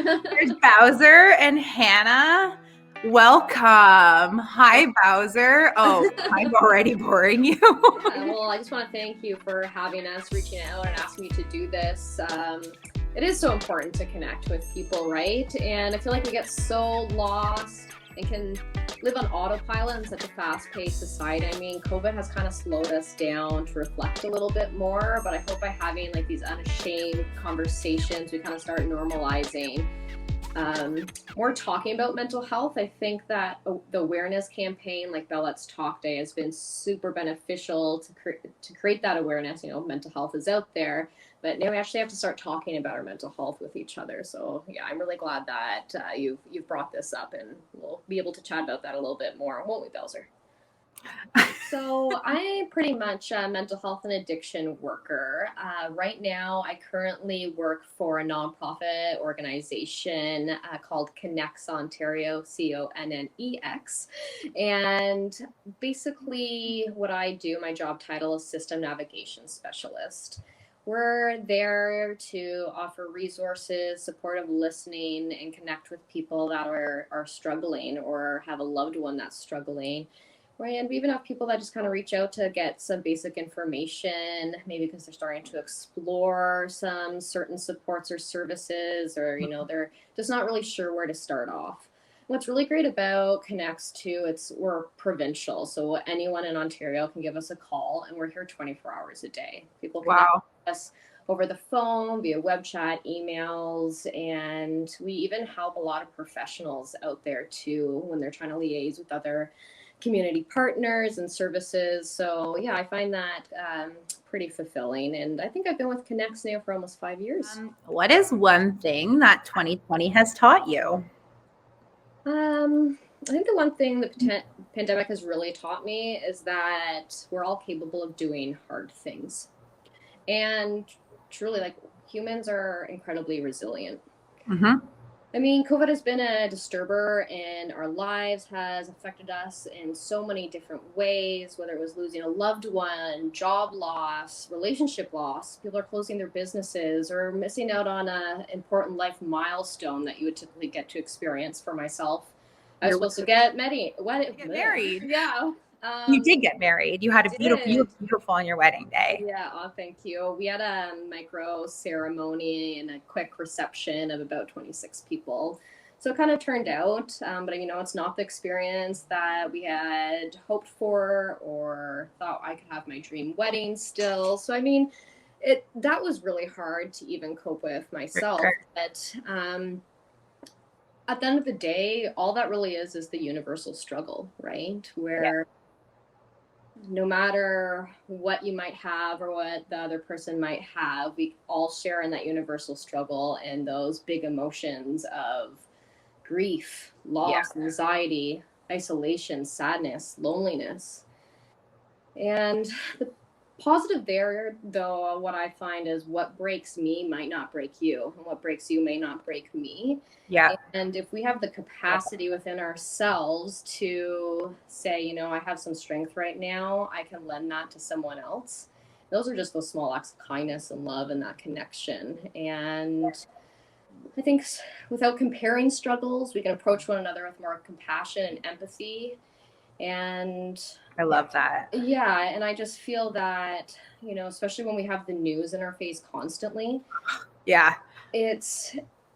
There's Bowser and Hannah. Welcome. Hi, Bowser. Oh, I'm already boring you. Well, I just want to thank you for having us, reaching out, and asking me to do this. It is so important to connect with people, right? And I feel like we get so lost and can live on autopilot in such a fast-paced society. I mean, COVID has kind of slowed us down to reflect a little bit more, but I hope by having like these unashamed conversations, we kind of start normalizing more talking about mental health. I think that the awareness campaign like Bell Let's Talk Day has been super beneficial to create that awareness. You know, mental health is out there, but now we actually have to start talking about our mental health with each other. So yeah, I'm really glad that you've brought this up, and we'll be able to chat about that a little bit more, won't we, Belzer? So I'm pretty much a mental health and addiction worker. Right now, I currently work for a nonprofit organization called Connex Ontario, CONNEX. And basically what I do, my job title is System Navigation Specialist. We're there to offer resources, supportive listening, and connect with people that are struggling or have a loved one that's struggling. Right, and we even have people that just kind of reach out to get some basic information, maybe because they're starting to explore some certain supports or services, or they're just not really sure where to start off. What's really great about Connects too, we're provincial, so anyone in Ontario can give us a call, and we're here 24 hours a day. People can Wow. us over the phone, via web chat, emails, and we even help a lot of professionals out there too when they're trying to liaise with other community partners and services. So yeah, I find that pretty fulfilling. And I think I've been with Connects now for almost 5 years. What is one thing that 2020 has taught you? I think the one thing the pandemic has really taught me is that we're all capable of doing hard things. And truly, like, humans are incredibly resilient. Mm-hmm. I mean, COVID has been a disturber in our lives, has affected us in so many different ways, whether it was losing a loved one, job loss, relationship loss, people are closing their businesses, or missing out on an important life milestone that you would typically get to experience. For myself, I was supposed to get married. Yeah. You did get married. You had you looked beautiful on your wedding day. Yeah, thank you. We had a micro ceremony and a quick reception of about 26 people. So it kind of turned out, but it's not the experience that we had hoped for or thought I could have my dream wedding still. So, I mean, that was really hard to even cope with myself. Sure. But at the end of the day, all that really is the universal struggle, right? Where no matter what you might have or what the other person might have, we all share in that universal struggle and those big emotions of grief, loss, anxiety, isolation, sadness, loneliness. And the positive there, though, what I find is what breaks me might not break you, and what breaks you may not break me. Yeah. And if we have the capacity within ourselves to say, I have some strength right now, I can lend that to someone else. Those are just those small acts of kindness and love and that connection. And I think without comparing struggles, we can approach one another with more compassion and empathy. And I love that. Yeah, and I just feel that, especially when we have the news in our face constantly. Yeah.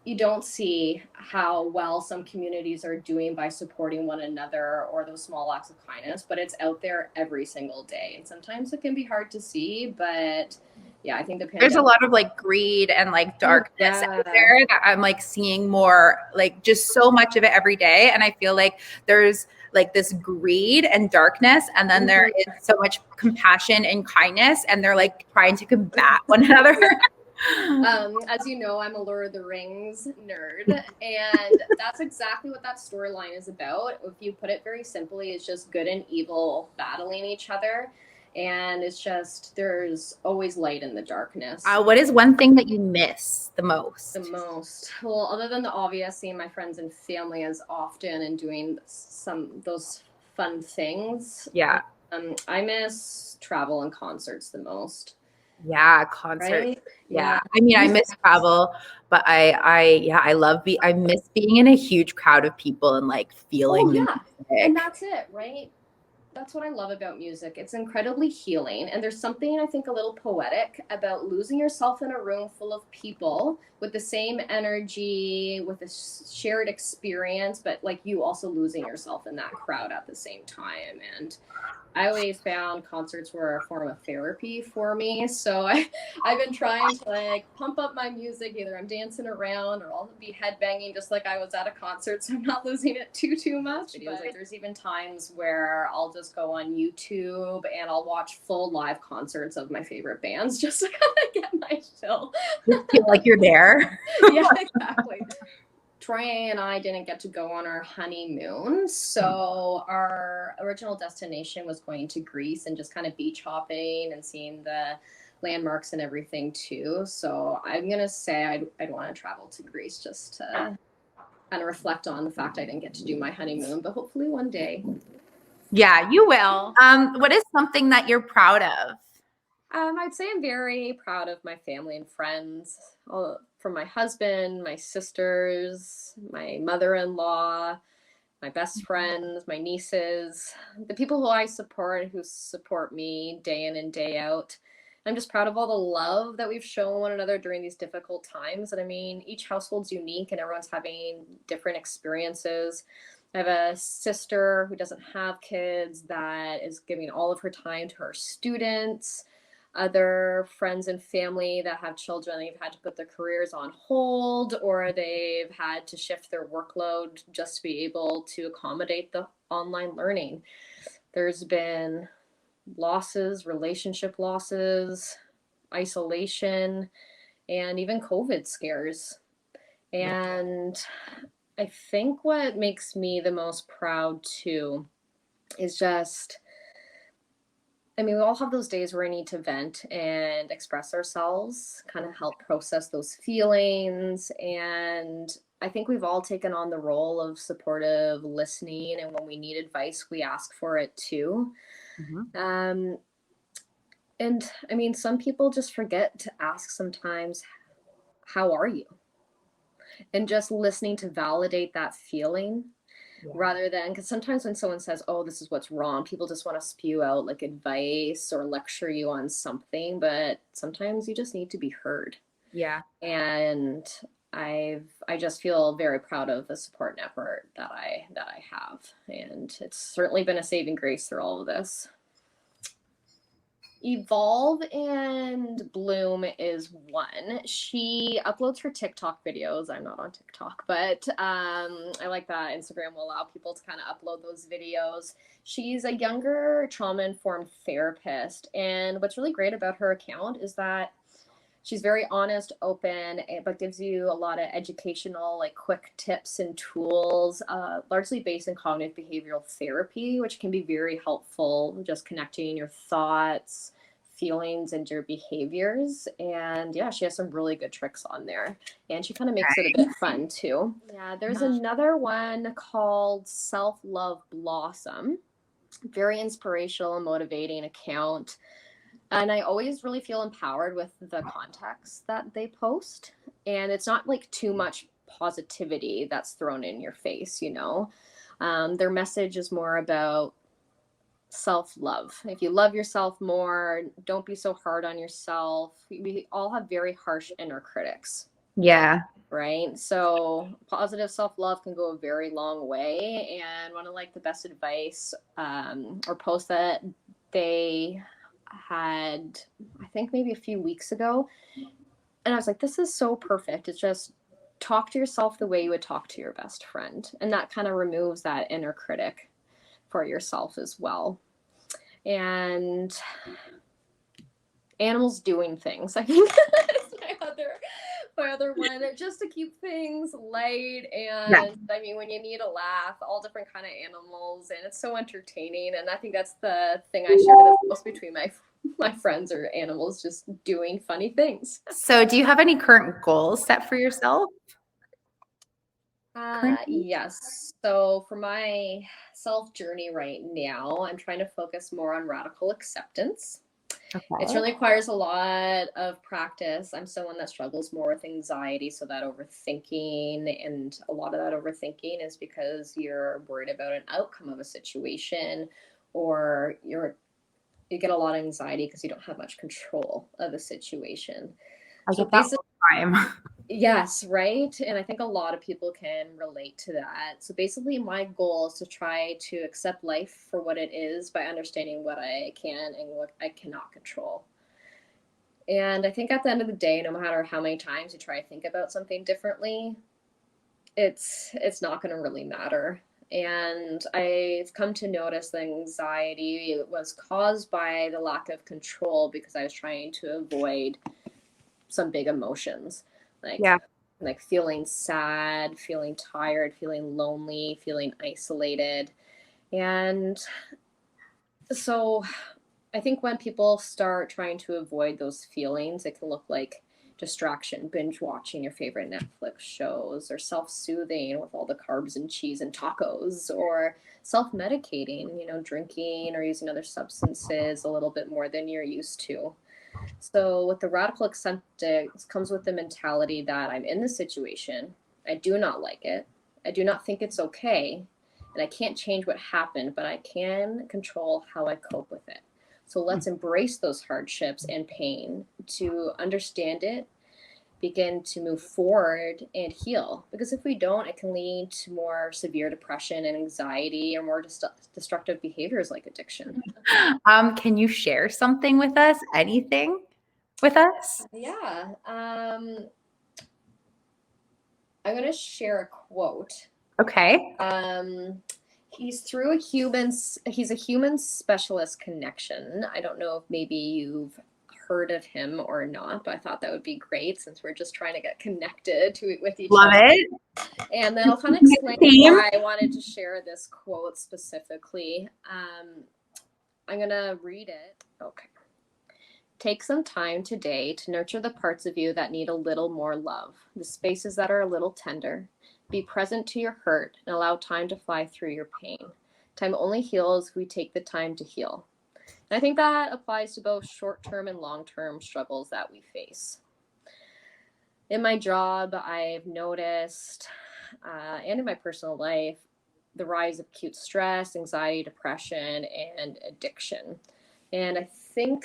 You don't see how well some communities are doing by supporting one another or those small acts of kindness, but it's out there every single day. And sometimes it can be hard to see, but yeah, I think there's a lot of like greed and like darkness out there that I'm like seeing more, like just so much of it every day. And I feel like there's like this greed and darkness, and then there is so much compassion and kindness, and they're like trying to combat one another. As you know, I'm a Lord of the Rings nerd, and that's exactly what that storyline is about. If you put it very simply, it's just good and evil battling each other. And it's just, there's always light in the darkness. What is one thing that you miss the most? Well, other than the obvious, seeing my friends and family as often and doing those fun things. Yeah. I miss travel and concerts the most. Yeah, concerts. Right? Yeah. I mean, I miss travel, But I miss being in a huge crowd of people and like feeling the yeah. And music. that's it, right? That's what I love about music. It's incredibly healing. And there's something, I think, a little poetic about losing yourself in a room full of people with the same energy, with a shared experience, but like you also losing yourself in that crowd at the same time. And I always found concerts were a form of therapy for me. So I've been trying to like pump up my music. Either I'm dancing around or I'll be headbanging just like I was at a concert. So I'm not losing it too much. But like, there's even times where I'll just go on YouTube and I'll watch full live concerts of my favorite bands just to kind of get my fill. Just feel like you're there. Yeah, exactly. Troy and I didn't get to go on our honeymoon, so our original destination was going to Greece and just kind of beach hopping and seeing the landmarks and everything too. So I'm gonna say I'd want to travel to Greece just to kind of reflect on the fact I didn't get to do my honeymoon, but hopefully one day. Yeah, you will. What is something that you're proud of? I'd say I'm very proud of my family and friends, from my husband, my sisters, my mother-in-law, my best friends, my nieces, the people who I support, who support me day in and day out. I'm just proud of all the love that we've shown one another during these difficult times. And I mean, each household's unique and everyone's having different experiences. I have a sister who doesn't have kids that is giving all of her time to her students. Other friends and family that have children, they've had to put their careers on hold or they've had to shift their workload just to be able to accommodate the online learning. There's been losses, relationship losses, isolation, and even COVID scares. And I think what makes me the most proud too is just, I mean, we all have those days where we need to vent and express ourselves, kind of help process those feelings. And I think we've all taken on the role of supportive listening. And when we need advice, we ask for it too. Mm-hmm. And I mean, some people just forget to ask sometimes, how are you? And just listening to validate that feeling. Yeah. Rather than, because sometimes when someone says, oh, this is what's wrong, people just want to spew out like advice or lecture you on something, but sometimes you just need to be heard. Yeah. And I just feel very proud of the support network that I have. And it's certainly been a saving grace through all of this. Evolve and Bloom is one. She uploads her TikTok videos. I'm not on TikTok, but I like that Instagram will allow people to kind of upload those videos. She's a younger trauma-informed therapist, and what's really great about her account is that she's very honest, open, but gives you a lot of educational, like quick tips and tools, largely based in cognitive behavioral therapy, which can be very helpful, just connecting your thoughts, feelings, and your behaviors. And yeah, she has some really good tricks on there. And she kind of makes it a bit fun too. Yeah, there's another one called Self-Love Blossom. Very inspirational and motivating account. And I always really feel empowered with the context that they post. And it's not like too much positivity that's thrown in your face, you know. Their message is more about self-love. If you love yourself more, don't be so hard on yourself. We all have very harsh inner critics. Yeah. Right. So positive self-love can go a very long way. And one of like the best advice or posts that they had, I think maybe a few weeks ago, and I was like, this is so perfect. It's just talk to yourself the way you would talk to your best friend, and that kind of removes that inner critic for yourself as well. And animals doing things, I think is my other one, just to keep things light. And yeah. I mean, when you need a laugh, all different kind of animals, and it's so entertaining. And I think that's the thing I share the most between my friends or animals, just doing funny things. So do you have any current goals set for yourself? Yes. So for my self journey right now, I'm trying to focus more on radical acceptance. It really requires a lot of practice. I'm someone that struggles more with anxiety, so that overthinking, and a lot of that overthinking is because you're worried about an outcome of a situation, or you get a lot of anxiety because you don't have much control of a situation. I So get that all basically, the time. yes, right? And I think a lot of people can relate to that. So basically, my goal is to try to accept life for what it is by understanding what I can and what I cannot control. And I think at the end of the day, no matter how many times you try to think about something differently, it's not going to really matter. And I've come to notice the anxiety was caused by the lack of control because I was trying to avoid some big emotions, like Yeah. like feeling sad, feeling tired, feeling lonely, feeling isolated. And so I think when people start trying to avoid those feelings, it can look like distraction, binge watching your favorite Netflix shows, or self soothing with all the carbs and cheese and tacos, or self medicating, drinking or using other substances a little bit more than you're used to. So, with the radical acceptance comes with the mentality that I'm in this situation, I do not like it, I do not think it's okay, and I can't change what happened, but I can control how I cope with it. So let's embrace those hardships and pain to understand it, begin to move forward and heal. Because if we don't, it can lead to more severe depression and anxiety or more destructive behaviors like addiction. Can you share something with us? Anything with us? Yeah. I'm going to share a quote. Okay. He's a human specialist connection. I don't know if maybe you've heard of him or not, but I thought that would be great since we're just trying to get connected with each Love other. it. And then I'll kind of explain why I wanted to share this quote specifically. I'm going to read it. Okay. Take some time today to nurture the parts of you that need a little more love, the spaces that are a little tender. Be present to your hurt and allow time to fly through your pain. Time only heals if we take the time to heal. And I think that applies to both short-term and long-term struggles that we face. In my job, I've noticed, and in my personal life, the rise of acute stress, anxiety, depression, and addiction. And I think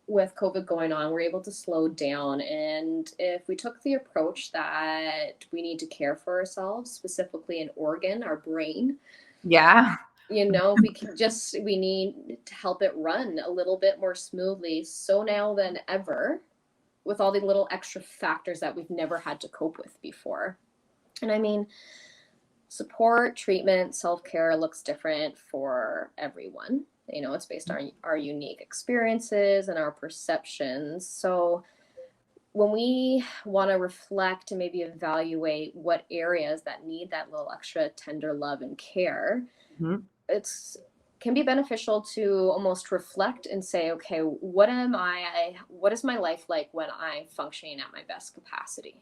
with COVID going on, we're able to slow down. And if we took the approach that we need to care for ourselves, specifically an organ, our brain, Yeah. we need to help it run a little bit more smoothly. So now than ever, with all the little extra factors that we've never had to cope with before. And I mean, support, treatment, self-care looks different for everyone. It's based on our unique experiences and our perceptions. So when we want to reflect and maybe evaluate what areas that need that little extra tender love and care, Mm-hmm. it's can be beneficial to almost reflect and say, okay, what is my life like when I'm functioning at my best capacity?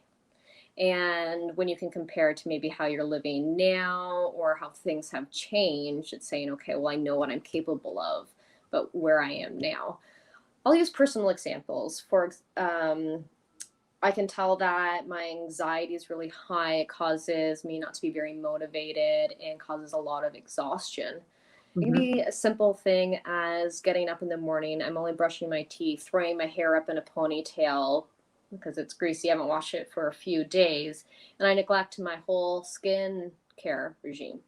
And when you can compare it to maybe how you're living now or how things have changed, it's saying, okay, well, I know what I'm capable of, but where I am now. I'll use personal examples. I can tell that my anxiety is really high. It causes me not to be very motivated and causes a lot of exhaustion. It can be a simple thing as getting up in the morning. I'm only brushing my teeth, throwing my hair up in a ponytail because it's greasy. I haven't washed it for a few days. And I neglect my whole skin care regime.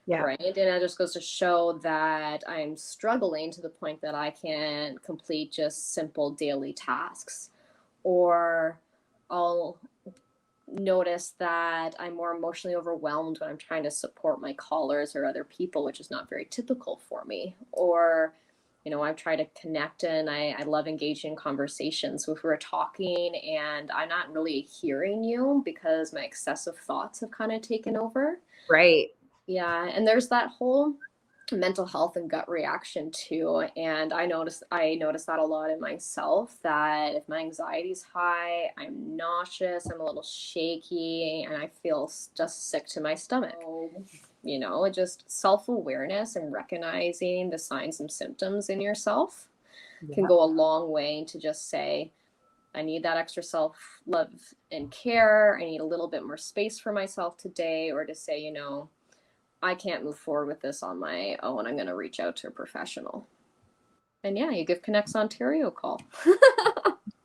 Yeah. Right. And it just goes to show that I'm struggling to the point that I can't complete just simple daily tasks. Or I'll notice that I'm more emotionally overwhelmed when I'm trying to support my callers or other people, which is not very typical for me. Or, I try to connect and I love engaging in conversations. So if we're talking and I'm not really hearing you because my excessive thoughts have kind of taken over. Right. Yeah. And there's that whole mental health and gut reaction too. And I notice that a lot in myself, that if my anxiety's high, I'm nauseous, I'm a little shaky, and I feel just sick to my stomach. Just self-awareness and recognizing the signs and symptoms in yourself can go a long way to just say, I need that extra self-love and care. I need a little bit more space for myself today, or to say, I can't move forward with this on my own. I'm going to reach out to a professional. And yeah, you give Connects Ontario a call.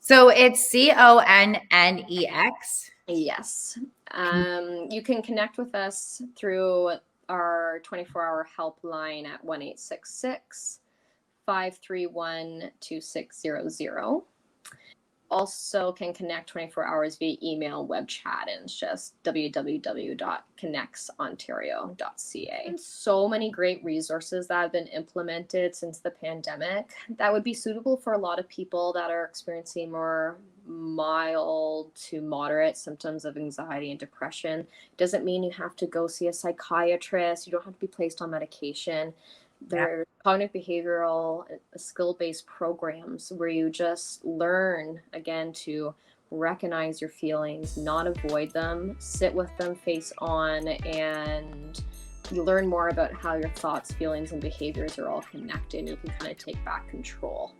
So it's CONNEX. Yes. You can connect with us through our 24-hour helpline at 1-866-531-2600. Also can connect 24 hours via email, web chat, and it's just www.connectsontario.ca. So many great resources that have been implemented since the pandemic that would be suitable for a lot of people that are experiencing more mild to moderate symptoms of anxiety and depression. Doesn't mean you have to go see a psychiatrist. You don't have to be placed on medication. They're cognitive behavioral skill-based programs where you just learn again to recognize your feelings, not avoid them, sit with them face on, and you learn more about how your thoughts, feelings, and behaviors are all connected. You can kind of take back control.